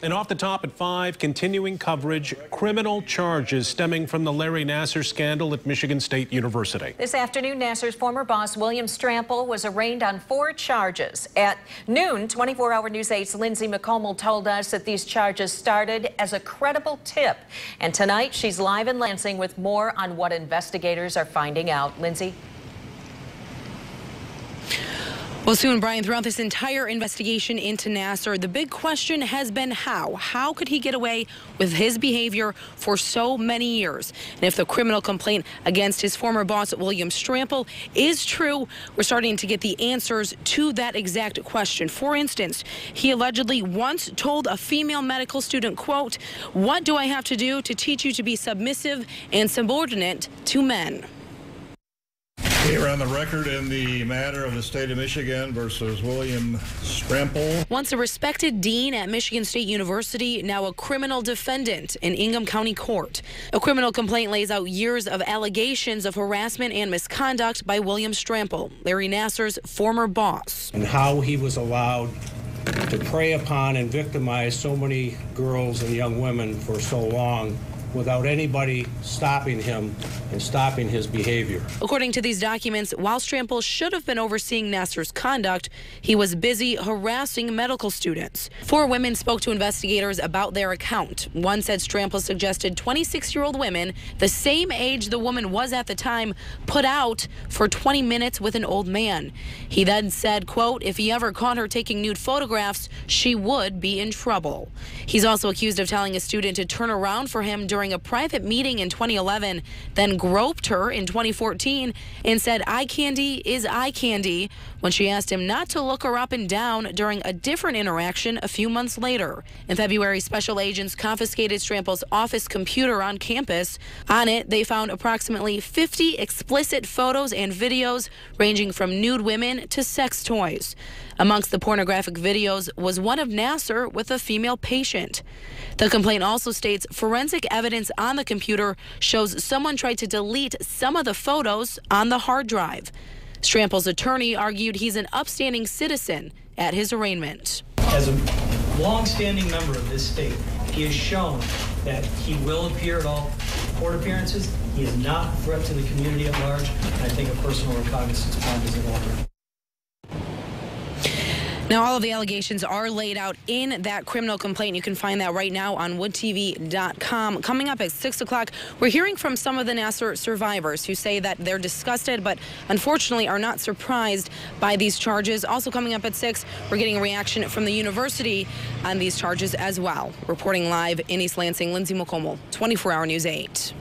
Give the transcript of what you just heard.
And off the top at 5, continuing coverage, criminal charges stemming from the Larry Nassar scandal at Michigan State University. This afternoon, Nassar's former boss, William Strampel, was arraigned on 4 charges. At noon, 24-hour News 8's Lindsay McComel told us that these charges started as a credible tip. And tonight, she's live in Lansing with more on what investigators are finding out. Lindsay? Well, soon, Brian, throughout this entire investigation into Nassar, the big question has been how. How could he get away with his behavior for so many years? And if the criminal complaint against his former boss, William Strampel, is true, we're starting to get the answers to that exact question. For instance, he allegedly once told a female medical student, quote, "What do I have to do to teach you to be submissive and subordinate to men?" Here on the record in the matter of the state of Michigan versus William Strampel. Once a respected dean at Michigan State University, now a criminal defendant in Ingham County Court. A criminal complaint lays out years of allegations of harassment and misconduct by William Strampel, Larry Nassar's former boss. And how he was allowed to prey upon and victimize so many girls and young women for so long without anybody stopping him and stopping his behavior. According to these documents, while Strampel should have been overseeing Nassar's conduct, he was busy harassing medical students. 4 women spoke to investigators about their account. One said Strampel suggested 26-year-old women, the same age the woman was at the time, put out for 20 minutes with an old man. He then said, quote, if he ever caught her taking nude photographs, she would be in trouble. He's also accused of telling a student to turn around for him during a private meeting in 2011, then groped her in 2014 and said eye candy is eye candy when she asked him not to look her up and down during a different interaction a few months later. In February, special agents confiscated Strampel's office computer on campus. On it, they found approximately 50 explicit photos and videos ranging from nude women to sex toys. Amongst the pornographic videos was one of Nassar with a female patient. The complaint also states forensic evidence on the computer shows someone tried to delete some of the photos on the hard drive. Strampel's attorney argued he's an upstanding citizen at his arraignment. As a long-standing member of this state, he has shown that he will appear at all court appearances. He is not a threat to the community at large, and I think a personal recognizance bond is in order. Now, all of the allegations are laid out in that criminal complaint. You can find that right now on woodtv.com. Coming up at 6 o'clock, we're hearing from some of the Nassar survivors who say that they're disgusted, but unfortunately are not surprised by these charges. Also coming up at 6, we're getting a reaction from the university on these charges as well. Reporting live in East Lansing, Lindsay McComel, 24-hour News 8.